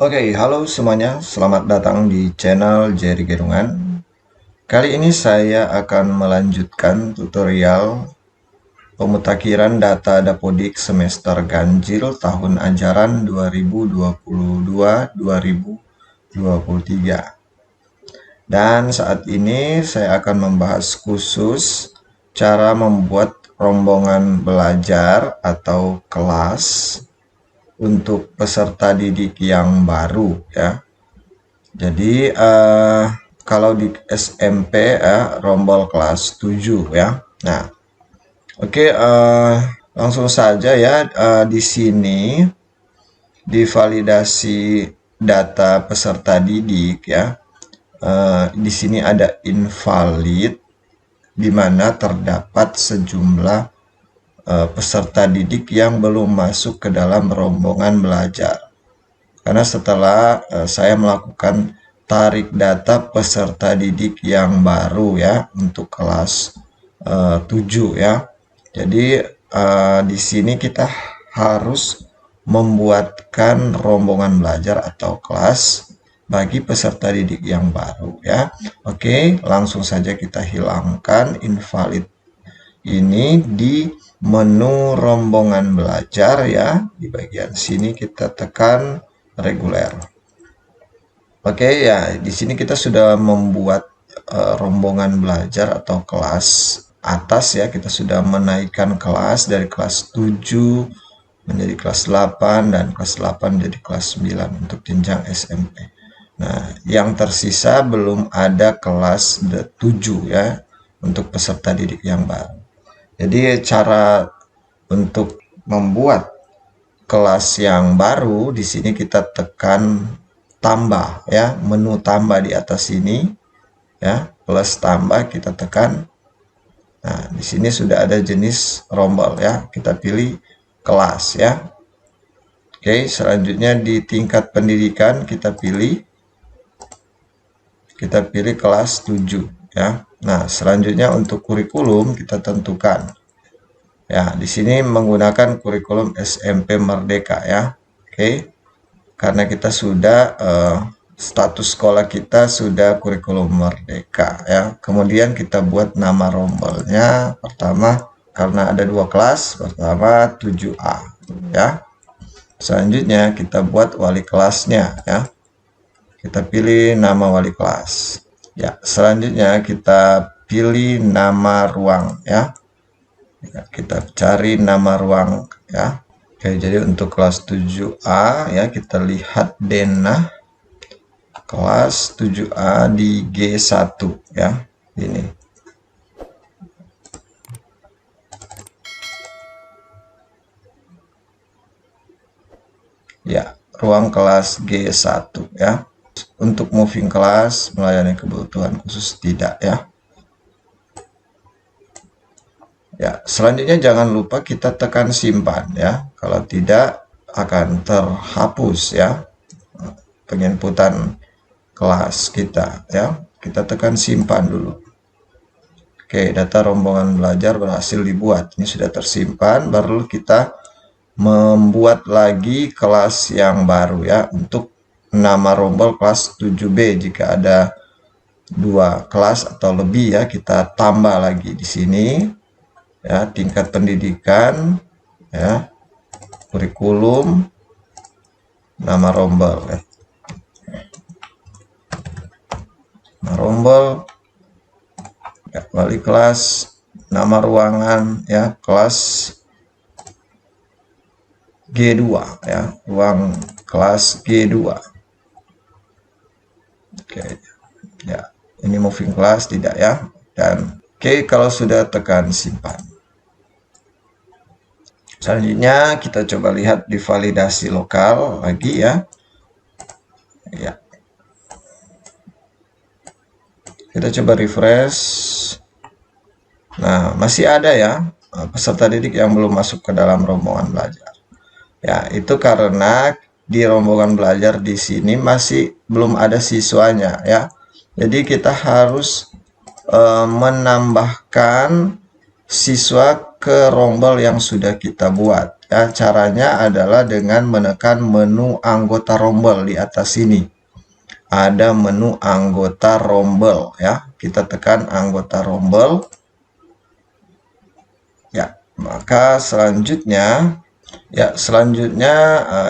Oke, halo semuanya. Selamat datang di channel Jerry Gedungan. Kali ini saya akan melanjutkan tutorial pemutakhiran data Dapodik semester ganjil tahun ajaran 2022-2023. Dan saat ini saya akan membahas khusus cara membuat rombongan belajar atau kelas untuk peserta didik yang baru ya. Jadi kalau di SMP rombol kelas 7 ya. Nah, oke, langsung saja ya, di sini divalidasi data peserta didik ya. Di sini ada invalid di mana terdapat sejumlah peserta didik yang belum masuk ke dalam rombongan belajar. Karena setelah saya melakukan tarik data peserta didik yang baru ya untuk kelas 7 ya. Jadi di sini kita harus membuatkan rombongan belajar atau kelas bagi peserta didik yang baru ya. Oke, langsung saja kita hilangkan invalid ini di menu rombongan belajar ya. Di bagian sini kita tekan reguler. Oke ya, di sini kita sudah membuat rombongan belajar atau kelas atas ya. Kita sudah menaikkan kelas dari kelas 7 menjadi kelas 8 dan kelas 8 menjadi kelas 9 untuk jenjang SMP. Nah, yang tersisa belum ada kelas 7 ya untuk peserta didik yang baru. Jadi cara untuk membuat kelas yang baru di sini kita tekan tambah ya, menu tambah di atas sini ya, plus tambah kita tekan. Nah, di sini sudah ada jenis rombel ya, kita pilih kelas ya. Oke, selanjutnya di tingkat pendidikan kita pilih kelas 7 ya. Nah, selanjutnya untuk kurikulum kita tentukan. Ya, di sini menggunakan kurikulum SMP Merdeka ya. Oke. Karena kita sudah status sekolah kita sudah kurikulum Merdeka ya. Kemudian kita buat nama rombelnya. Pertama, karena ada 2 kelas, pertama 7A ya. Selanjutnya kita buat wali kelasnya ya. Kita pilih nama wali kelas. Ya, selanjutnya kita pilih nama ruang ya. Kita cari nama ruang ya. Oke, jadi untuk kelas 7A ya, kita lihat denah kelas 7A di G1 ya. Ini. Ya, ruang kelas G1 ya. Untuk moving kelas melayani kebutuhan khusus tidak ya. Ya, selanjutnya jangan lupa kita tekan simpan ya. Kalau tidak akan terhapus ya penginputan kelas kita ya. Kita tekan simpan dulu. Oke, data rombongan belajar berhasil dibuat. Ini sudah tersimpan, baru kita membuat lagi kelas yang baru ya untuk nama rombel kelas 7B. Jika ada 2 kelas atau lebih ya, kita tambah lagi di sini. Ya, tingkat pendidikan ya, kurikulum, nama rombel ya. Nama rombel ya, wali kelas, nama ruangan ya, kelas G2 ya, ruang kelas G2. Oke ya, ini moving class tidak ya. Dan oke, kalau sudah tekan simpan. Selanjutnya kita coba lihat di validasi lokal lagi ya. Ya. Kita coba refresh. Nah, masih ada ya peserta didik yang belum masuk ke dalam rombongan belajar. Ya, itu karena di rombongan belajar di sini masih belum ada siswanya ya. Jadi kita harus menambahkan siswa ke rombel yang sudah kita buat Ya, caranya adalah dengan menekan menu anggota rombel di atas sini. Ada menu anggota rombel ya. Kita tekan anggota rombel. Ya, maka selanjutnya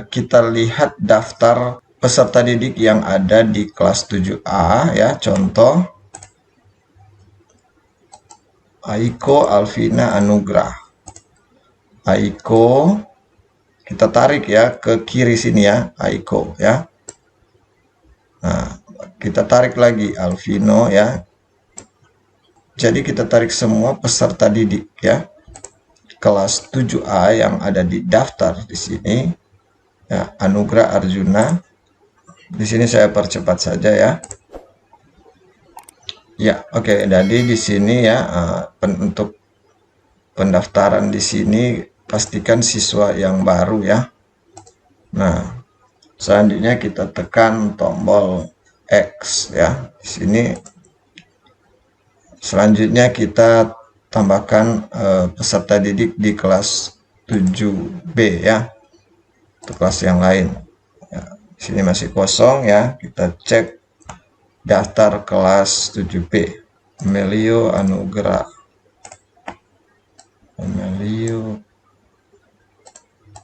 kita lihat daftar peserta didik yang ada di kelas 7A ya. Contoh Aiko Alvina Anugrah. Aiko, kita tarik ya ke kiri sini ya, Aiko ya. Nah, kita tarik lagi Alvino ya. Jadi kita tarik semua peserta didik ya. Kelas 7A yang ada di daftar di sini. Ya, Anugrah Arjuna. Di sini saya percepat saja ya. Ya, oke. Jadi di sini ya untuk pendaftaran di sini pastikan siswa yang baru ya. Nah, selanjutnya kita tekan tombol X ya. Di sini selanjutnya kita tambahkan peserta didik di kelas 7B ya. Untuk kelas yang lain. Ya, di sini masih kosong ya. Kita cek daftar kelas 7B. Amelio Anugrah. Amelio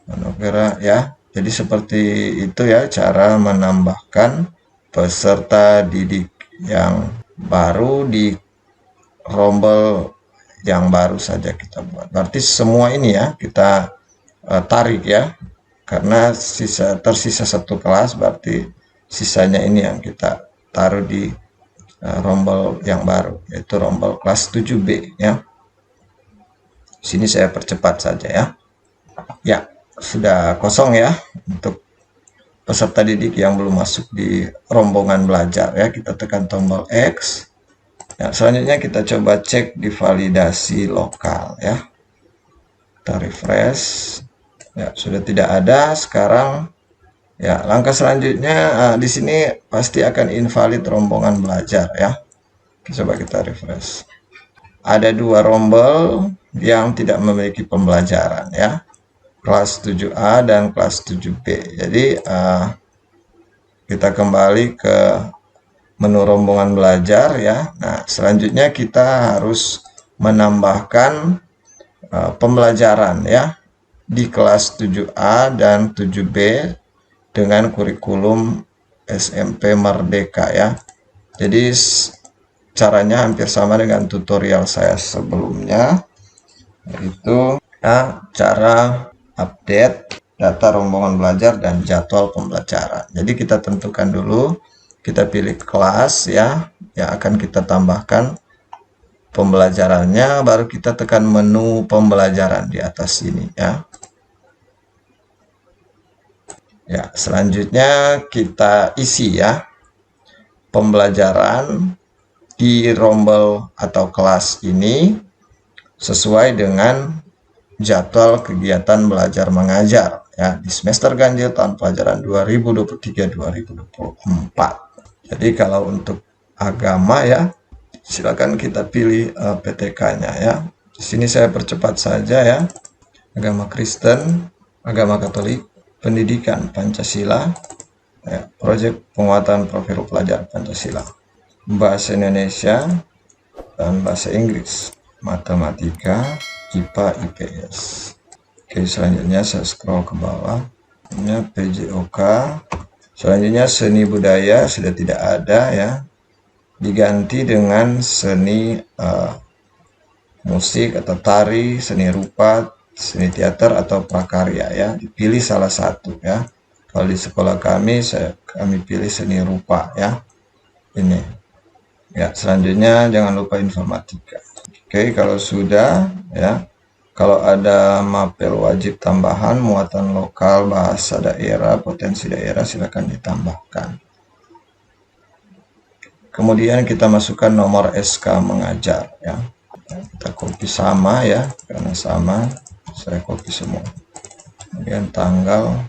Anugrah ya. Jadi seperti itu ya cara menambahkan peserta didik yang baru di rombel yang baru saja kita buat. Berarti semua ini ya kita tarik ya. Karena tersisa satu kelas berarti sisanya ini yang kita taruh di rombel yang baru yaitu rombel kelas 7B ya. Sini saya percepat saja ya. Ya, sudah kosong ya untuk peserta didik yang belum masuk di rombongan belajar ya. Kita tekan tombol X. Ya, selanjutnya kita coba cek di validasi lokal ya. Kita refresh. Ya, sudah tidak ada. Sekarang ya, langkah selanjutnya di sini pasti akan invalid rombongan belajar ya. Coba kita refresh. Ada dua rombel yang tidak memiliki pembelajaran ya. Kelas 7A dan kelas 7B. Jadi kita kembali ke menu rombongan belajar ya. Nah, selanjutnya kita harus menambahkan pembelajaran ya di kelas 7A dan 7B dengan kurikulum SMP Merdeka ya. Jadi caranya hampir sama dengan tutorial saya sebelumnya, yaitu cara update data rombongan belajar dan jadwal pembelajaran. Jadi kita tentukan dulu, kita pilih kelas ya yang akan kita tambahkan pembelajarannya, baru kita tekan menu pembelajaran di atas sini ya. Ya, selanjutnya kita isi ya pembelajaran di rombel atau kelas ini sesuai dengan jadwal kegiatan belajar mengajar ya di semester ganjil tahun pelajaran 2023-2024. Jadi kalau untuk agama ya silakan kita pilih PTK-nya ya. Di sini saya percepat saja ya. Agama Kristen, agama Katolik, pendidikan Pancasila, ya, proyek penguatan profil pelajar Pancasila, bahasa Indonesia dan bahasa Inggris, matematika, IPA, IPS. Oke, selanjutnya saya scroll ke bawah. Ini PJOK. Selanjutnya seni budaya sudah tidak ada ya. Diganti dengan seni musik atau tari, seni rupa, seni teater atau prakarya ya. Dipilih salah satu ya. Kalau di sekolah kami pilih seni rupa ya. Ini. Ya, selanjutnya jangan lupa informatika. Oke, kalau sudah ya, kalau ada mapel wajib tambahan, muatan lokal, bahasa daerah, potensi daerah, silakan ditambahkan. Kemudian kita masukkan nomor SK mengajar ya. Kita copy sama ya, karena sama, saya copy semua. Kemudian tanggal.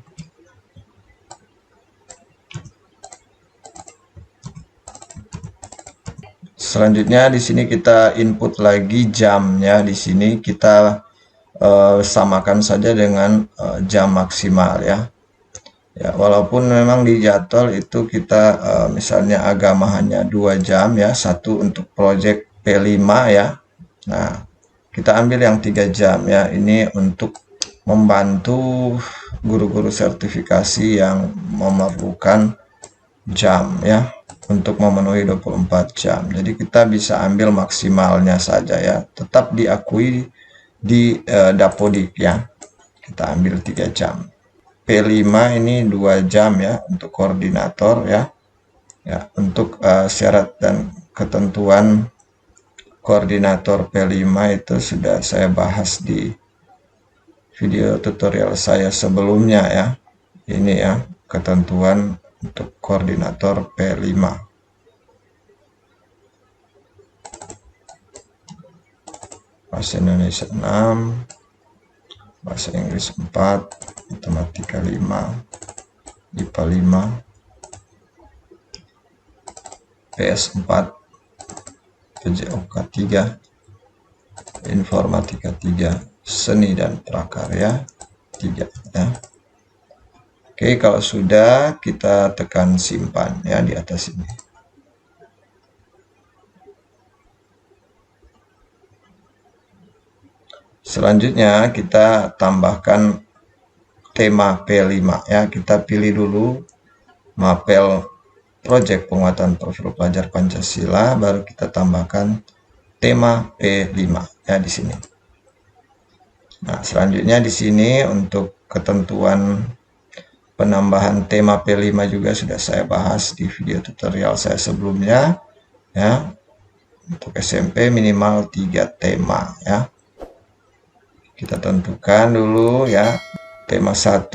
Selanjutnya di sini kita input lagi jamnya. Di sini kita samakan saja dengan jam maksimal ya. Ya, walaupun memang di jadwal itu kita misalnya agama hanya 2 jam ya, satu untuk project P5 ya. Nah, kita ambil yang 3 jam ya. Ini untuk membantu guru-guru sertifikasi yang memerlukan jam ya untuk memenuhi 24 jam. Jadi kita bisa ambil maksimalnya saja ya. Tetap diakui di Dapodik ya. Kita ambil 3 jam. P5 ini 2 jam ya untuk koordinator ya. Ya, untuk syarat dan ketentuan koordinator P5 itu sudah saya bahas di video tutorial saya sebelumnya ya. Ini ya, ketentuan untuk koordinator P5. Bahasa Indonesia 6, bahasa Inggris 4, matematika 5, IPA 5, PS 4, PJOK 3, informatika 3, seni dan prakarya 3 ya. Oke, kalau sudah kita tekan simpan ya di atas ini. Selanjutnya kita tambahkan tema P5 ya. Kita pilih dulu mapel project penguatan profil pelajar Pancasila, baru kita tambahkan tema P5 ya di sini. Nah, selanjutnya di sini untuk ketentuan penambahan tema P5 juga sudah saya bahas di video tutorial saya sebelumnya ya. Untuk SMP minimal 3 tema ya. Kita tentukan dulu ya tema 1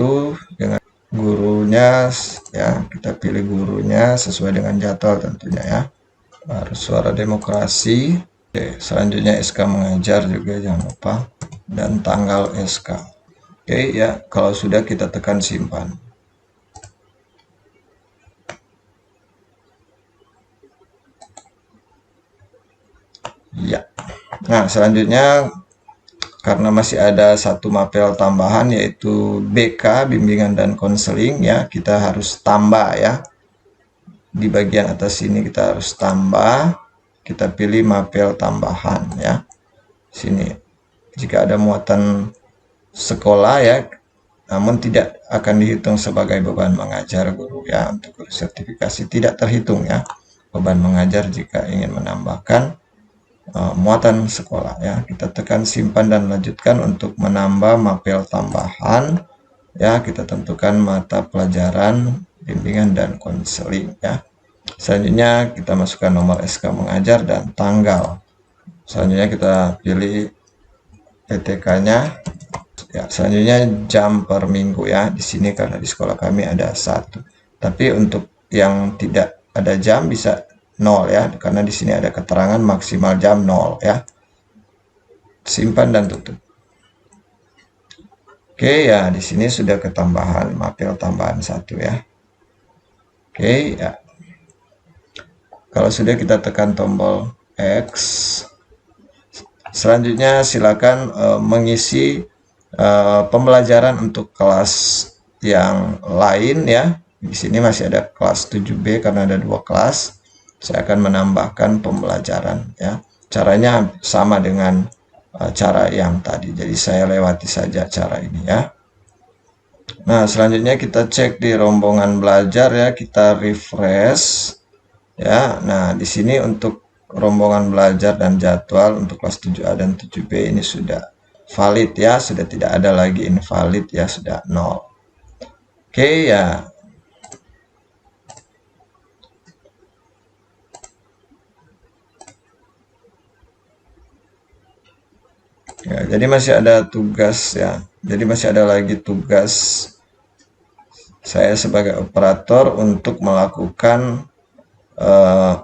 dengan gurunya ya, kita pilih gurunya sesuai dengan jadwal tentunya ya. Harus suara demokrasi. Oke, selanjutnya SK mengajar juga jangan lupa, dan tanggal SK. Oke ya, kalau sudah kita tekan simpan. Ya. Nah, selanjutnya karena masih ada satu mapel tambahan yaitu BK, bimbingan dan konseling ya, kita harus tambah ya. Di bagian atas sini kita harus tambah, kita pilih mapel tambahan ya. Sini. Jika ada muatan sekolah ya, namun tidak akan dihitung sebagai beban mengajar guru ya. Untuk guru sertifikasi tidak terhitung ya beban mengajar jika ingin menambahkan muatan sekolah ya. Kita tekan simpan dan lanjutkan untuk menambah mapel tambahan ya. Kita tentukan mata pelajaran bimbingan dan konseling ya. Selanjutnya kita masukkan nomor SK mengajar dan tanggal. Selanjutnya kita pilih PTK-nya ya. Selanjutnya jam per minggu ya. Di sini karena di sekolah kami ada 1. Tapi untuk yang tidak ada jam bisa 0 ya, karena di sini ada keterangan maksimal jam 0 ya. Simpan dan tutup. Oke ya, di sini sudah ketambahan mapel tambahan 1 ya. Oke ya. Kalau sudah kita tekan tombol X. Selanjutnya silakan mengisi pembelajaran untuk kelas yang lain ya. Di sini masih ada kelas 7B karena ada 2 kelas. Saya akan menambahkan pembelajaran ya. Caranya sama dengan cara yang tadi. Jadi saya lewati saja cara ini ya. Nah, selanjutnya kita cek di rombongan belajar ya, kita refresh ya. Nah, di sini untuk rombongan belajar dan jadwal untuk kelas 7A dan 7B ini sudah valid ya, sudah tidak ada lagi invalid ya, sudah 0. Oke ya. Ya, jadi masih ada tugas ya. Jadi masih ada lagi tugas saya sebagai operator untuk melakukan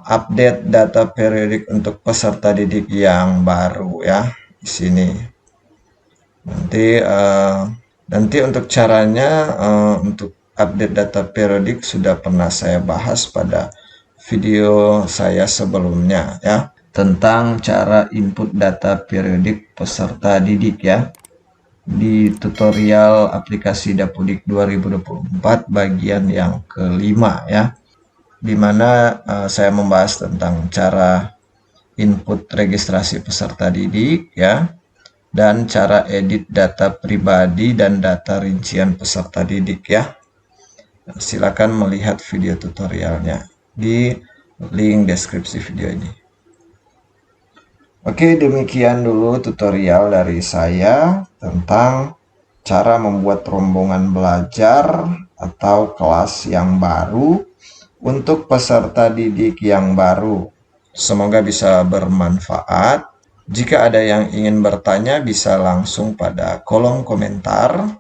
update data periodik untuk peserta didik yang baru ya di sini. Nanti untuk caranya untuk update data periodik sudah pernah saya bahas pada video saya sebelumnya ya, tentang cara input data periodik peserta didik ya. di tutorial aplikasi Dapodik 2024 bagian yang kelima ya, di mana saya membahas tentang cara input registrasi peserta didik ya, dan cara edit data pribadi dan data rincian peserta didik ya. Silakan melihat video tutorialnya di link deskripsi video ini. Oke, demikian dulu tutorial dari saya tentang cara membuat rombongan belajar atau kelas yang baru untuk peserta didik yang baru. Semoga bisa bermanfaat. Jika ada yang ingin bertanya, bisa langsung pada kolom komentar.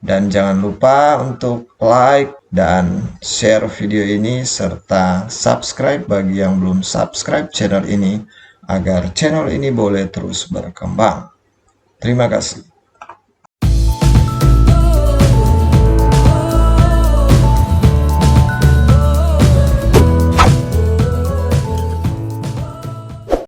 Dan jangan lupa untuk like dan share video ini serta subscribe bagi yang belum subscribe channel ini agar channel ini boleh terus berkembang. Terima kasih.